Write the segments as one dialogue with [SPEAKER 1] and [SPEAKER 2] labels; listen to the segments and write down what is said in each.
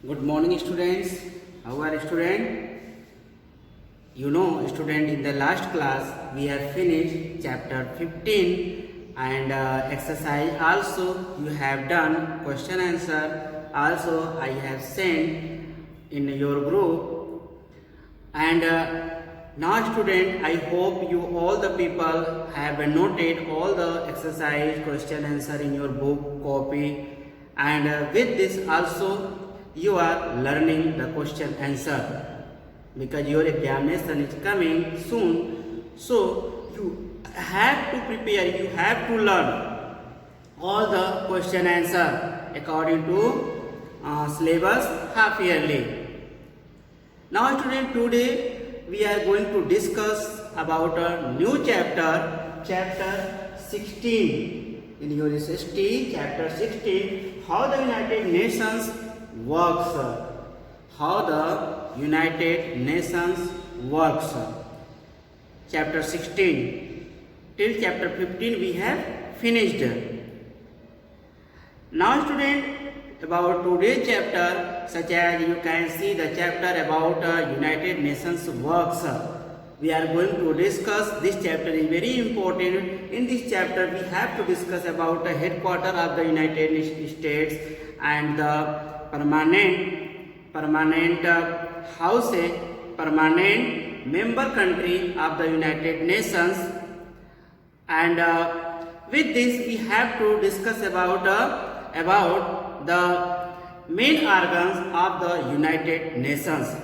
[SPEAKER 1] Good morning, students. How are student? You know, student, in the last class we have finished chapter 15 and exercise also you have done question answer. Also, I have sent in your group. And now, student, I hope you all the people have noted all the exercise question answer in your book copy. And with this also you are learning the question answer because your examination is coming soon. So you have to prepare, you have to learn all the question answer according to syllabus half yearly. Now student, today we are going to discuss about a new chapter, chapter 16 in your SST, chapter 16, how the United Nations works, how the United Nations works. Chapter 16 till chapter 15 we have finished. Now student, about today's chapter, such as you can see the chapter about United Nations works, we are going to discuss. This chapter is very important. In this chapter we have to discuss about the headquarters of the United States and the permanent house, permanent member country of the United Nations. And with this we have to discuss about the main organs of the United Nations.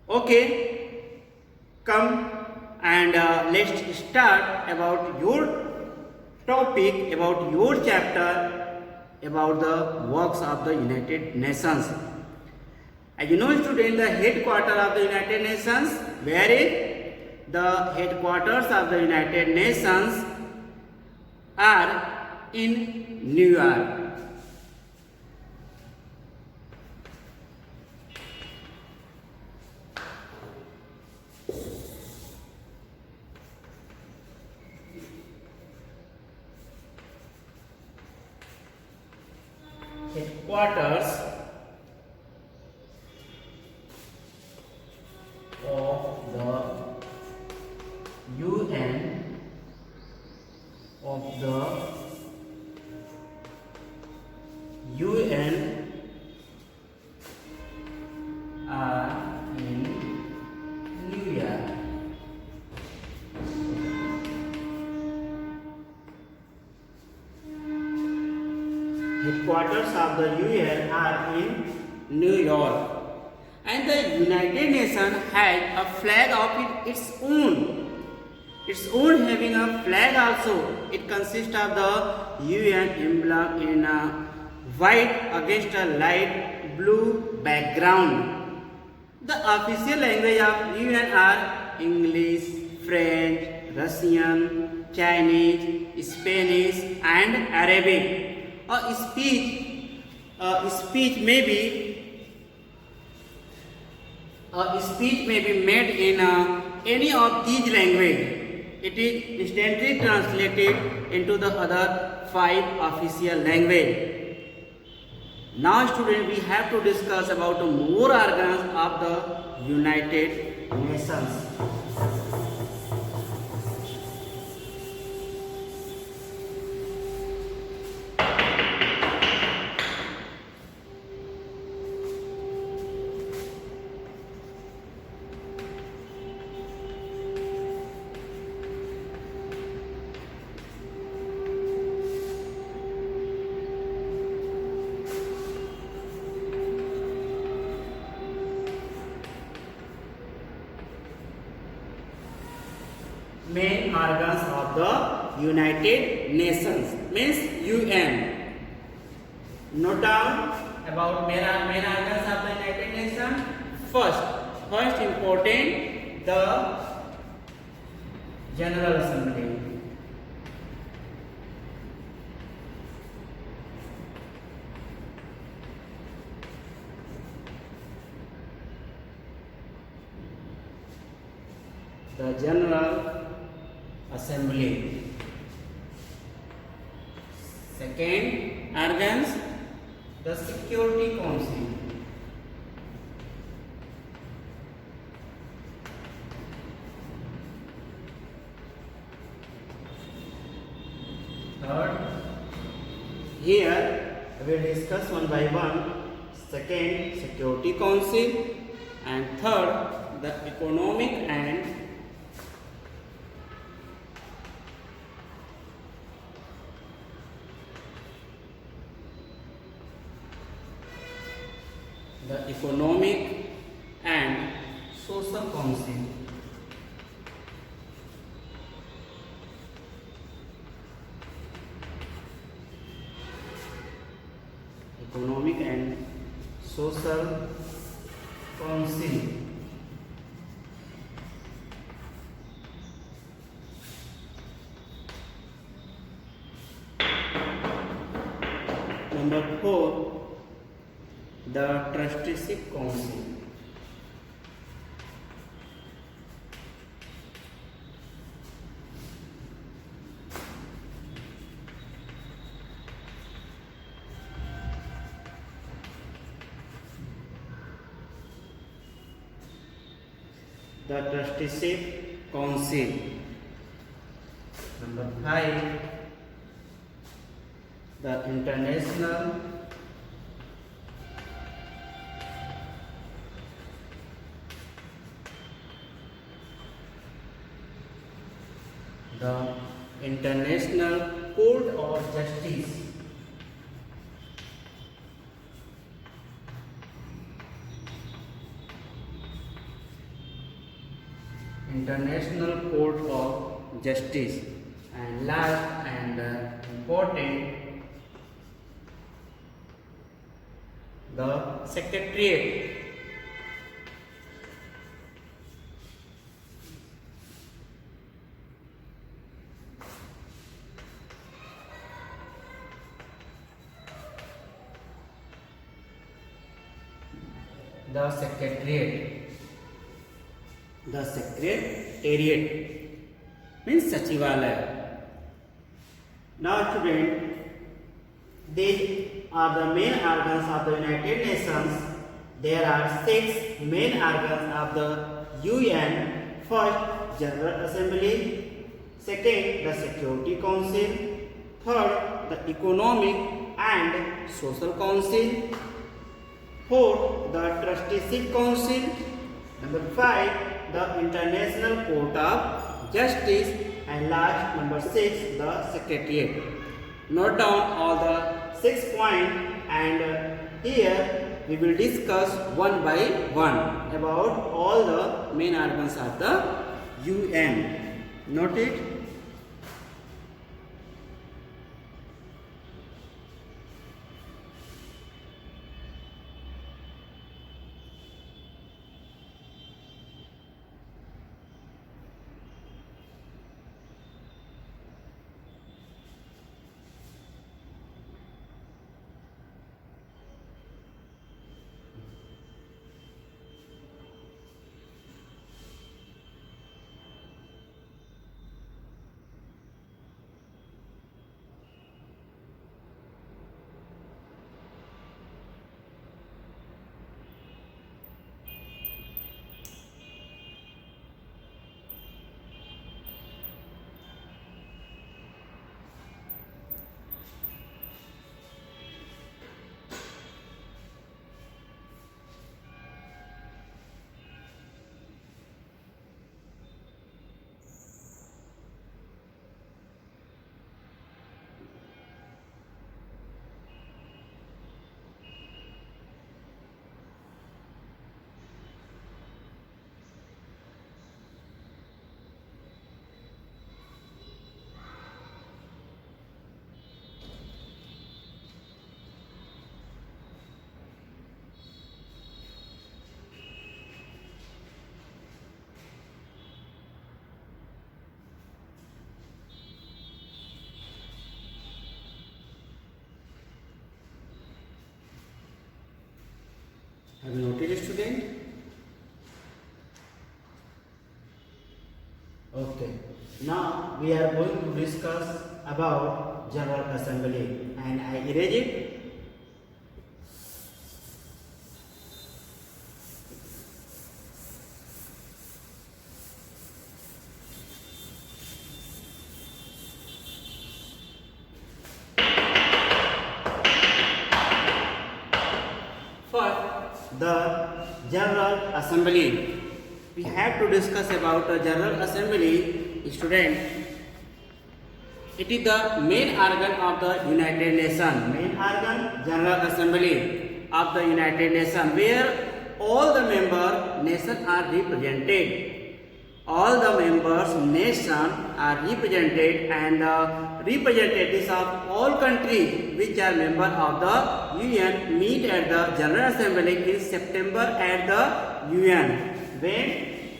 [SPEAKER 1] Okay, come and let's start about your topic, about your chapter, about the works of the United Nations. As you know student, the headquarters of the United Nations, where is the headquarters of the United Nations are in New York. Headquarters of the UN are in New York. Headquarters of the UN are in New York. And the United Nations has a flag of its own. Its own having a flag also. It consists of the UN emblem in white against a light blue background. The official language of UN are English, French, Russian, Chinese, Spanish and Arabic. A speech may be made in any of these languages. It is instantly translated into the other 5 official languages. Now student, we have to discuss about more organs of the United Nations. Main organs of the United Nations means UN. Note down about main organs of the United Nations. First important, the General Assembly. The General Assembly. Second organs, the Security Council. Third, here we will discuss one by one. Second, Security Council, and third, the economic and Social Council. Economic and Social Council. Number 4, the Trusteeship Council. The Trusteeship Council. Number 5, the International Court of Justice. International Court of Justice. And last and important, the Secretariat. The Secretariat means Sachivalaya. Now student, these are the main organs of the United Nations. There are 6 main organs of the UN. First, General Assembly. Second, the Security Council. Third, the Economic and Social Council. Fourth, the Trusteeship Council. Number 5, the International Court of Justice. And last, number 6, the Secretariat. Note down all the 6 points, and here we will discuss one by one about all the main organs of the UN. Note it. Have you noted, student? Okay. Now we are going to discuss about General Assembly, and I erase it. the General Assembly. We have to discuss about the General Assembly, student. It is the main organ of the United Nations. Main organ, General Assembly of the United Nations, where all the member nations are represented. All the members nations are represented, and the representatives of all countries which are member of the UN meet at the General Assembly in September at the UN. When?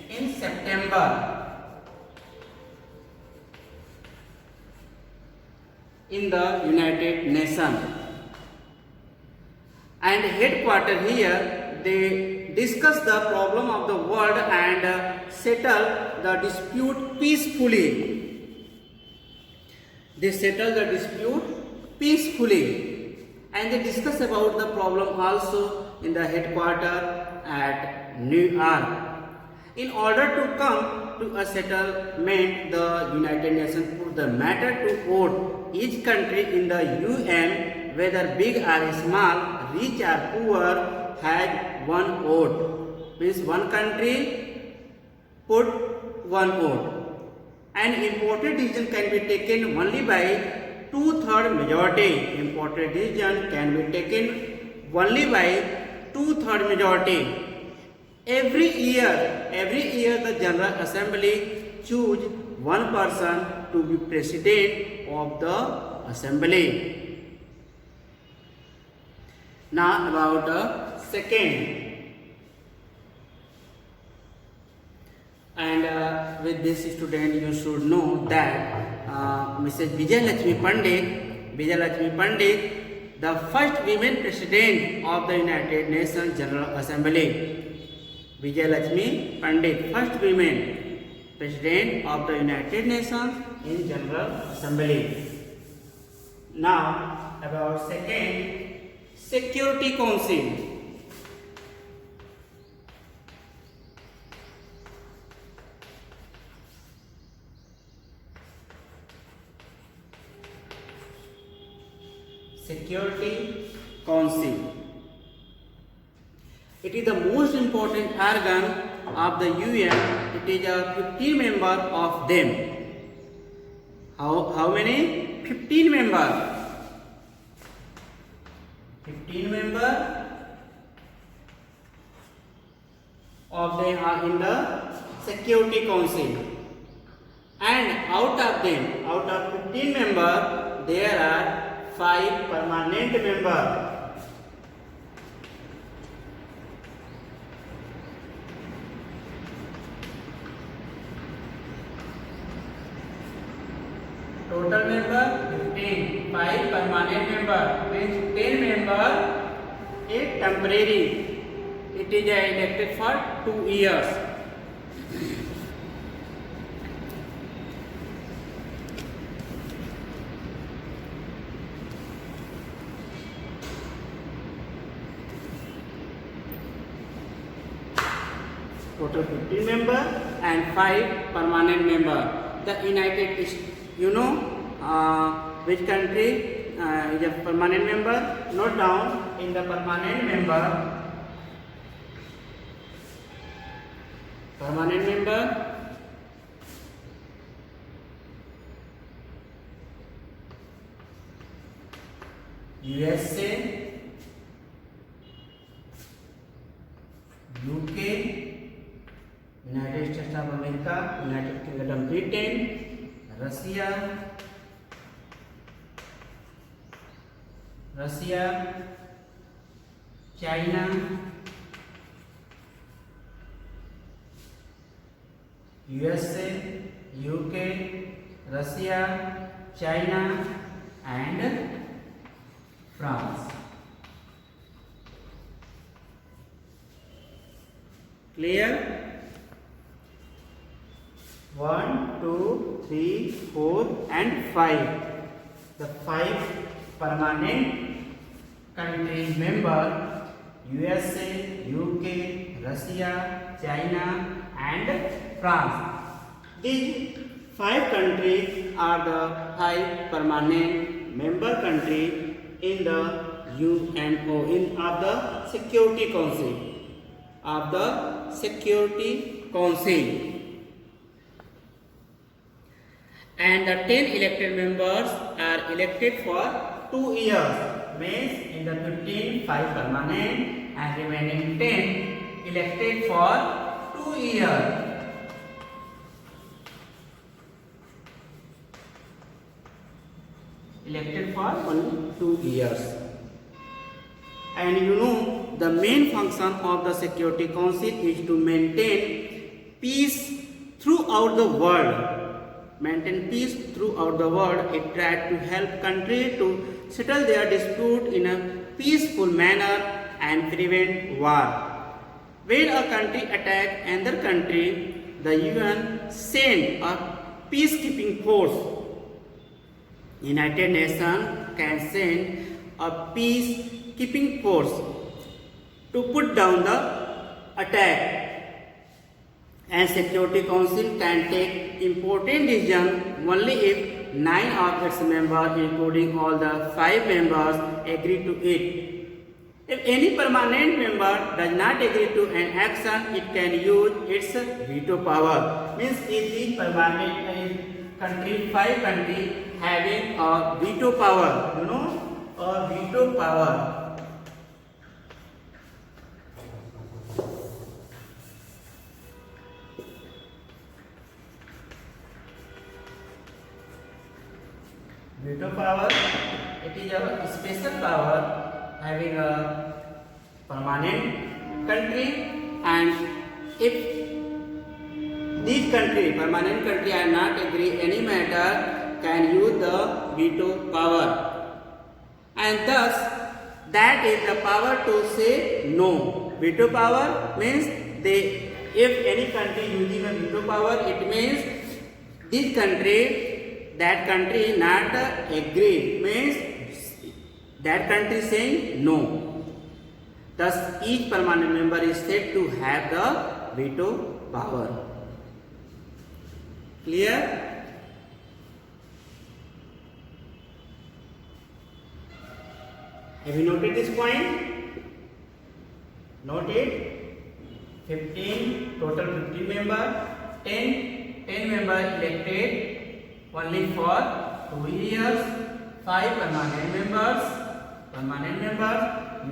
[SPEAKER 1] In September. In the United Nations. And headquarter here, they discuss the problem of the world and settle the dispute peacefully. They settle the dispute peacefully, and they discuss about the problem also in the headquarter at New York. In order to come to a settlement, the United Nations put the matter to vote. Each country in the UN, whether big or small, rich or poor, had one vote. Means one country put one vote. An important decision can be taken only by 2/3 majority. Important decision can be taken only by 2/3 majority. Every year the General Assembly choose one person to be president of the assembly. Now about the second. And with this student, you should know that Mrs. Vijayalakshmi Pandit, the first women president of the United Nations General Assembly. Vijayalakshmi Pandit, first women president of the United Nations in General Assembly. Now about second, Security Council. Security Council. It is the most important organ of the UN. It is a 15 member of them. How many? 15 member. 15 member of them are in the Security Council. And out of 15 member, there are 5 permanent members. Total member 15, 5 permanent member, means 10 member is temporary. It is elected for 2 years. Total 15 member and 5 permanent member. The United States, you know which country is a permanent member? Note down in the permanent member. Permanent member. USA, UK, United States of America, United Kingdom, Britain, Russia, China, USA, UK, Russia, China and France. Clear? 1, 2, 3, 4 and 5. The 5 permanent country member: USA, UK, Russia, China and France. These 5 countries are the 5 permanent member country in the UNO in of the Security Council of the Security Council. And the 10 elected members are elected for 2 years, means in the 15 5 permanent and remaining 10 elected for 2 years. Elected for only 2 years. And you know, the main function of the Security Council is to maintain peace throughout the world. Maintain peace throughout the world. It tries to help countries to settle their dispute in a peaceful manner and prevent war. When a country attacks another country, the UN sends a peacekeeping force. United Nations can send a peacekeeping force to put down the attack, and Security Council can take important decisions only if 9 of its members, including all the 5 members, agree to it. If any permanent member does not agree to an action, it can use its veto power. Means if the permanent country, 5 countries having a veto power, a veto power. Veto power, it is a special power having a permanent country, and if these country, permanent country, are not agree any matter, can use the veto power, and thus that is the power to say no. Veto power means if any country using a veto power, it means this country, that country not agree, means that country saying no. Thus each permanent member is said to have the veto power. Clear? Have you noted this point? Note it. 15, total 15 members, 10 members elected only for 2 years, 5 permanent members,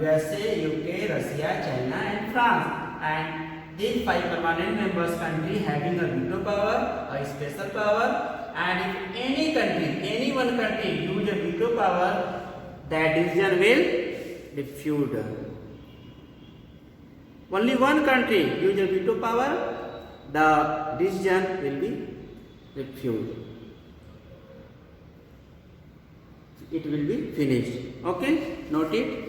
[SPEAKER 1] USA, UK, Russia, China and France, and these 5 permanent members country having a veto power, a special power, and if any country, any one country use a veto power, that decision will refute. Only one country use a veto power, the decision will be refused. It will be finished. Okay, note it.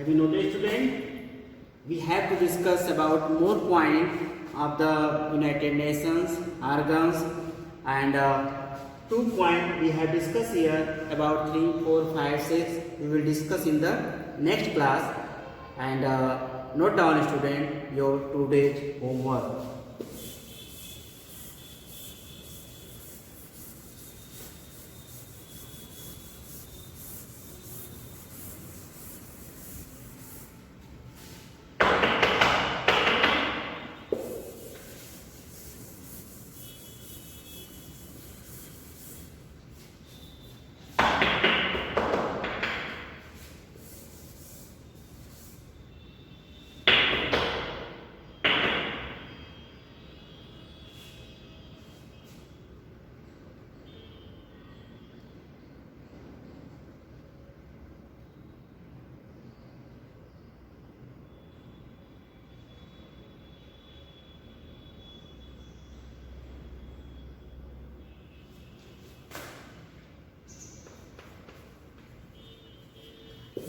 [SPEAKER 1] Have you noticed, student? We have to discuss about more points of the United Nations organs, and 2 points we have discussed here, about 3, 4, 5, 6. We will discuss in the next class, and note down, student, your today's homework.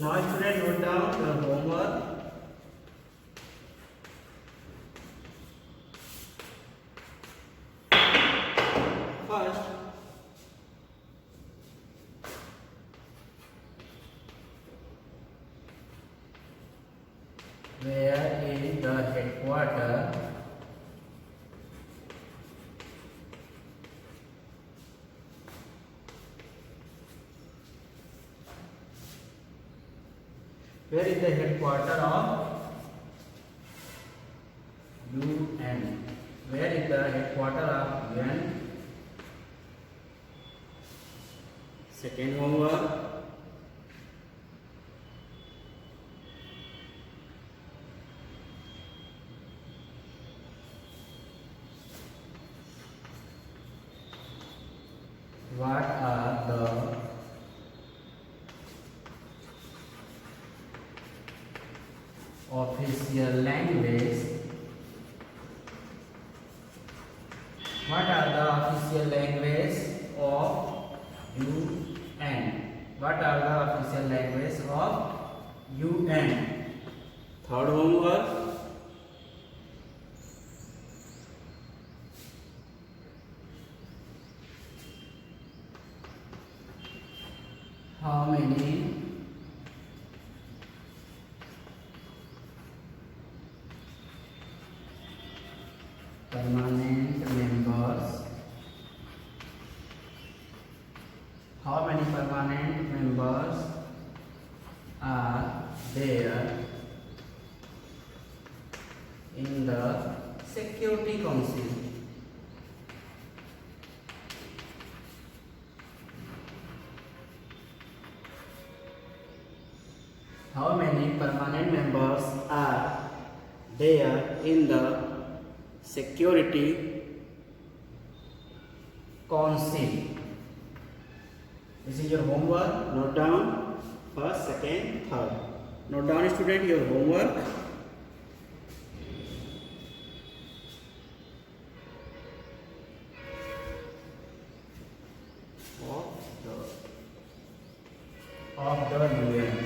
[SPEAKER 1] Now student, note down your homework. First, where is the headquarters where is the headquarters of UN? Where is the headquarters of UN? Second homework. What are the official language? What are the official language of UN? What are the official language of UN? Third homework. How many permanent members? How many permanent members are there in the Security Council? How many permanent members are there in the Security Council? This is your homework. Note down first, second, third. Note down, student, your homework. Of the UN.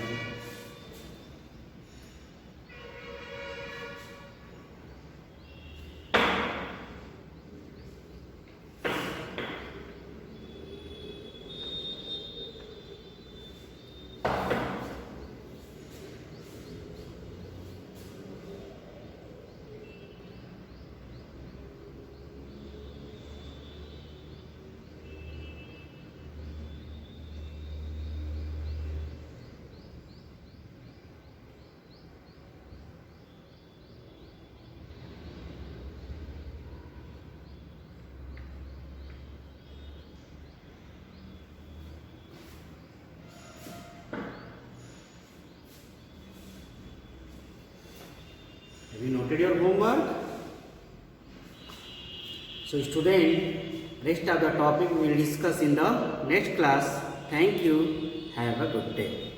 [SPEAKER 1] Have you noted your homework? So student, rest of the topic we will discuss in the next class. Thank you. Have a good day.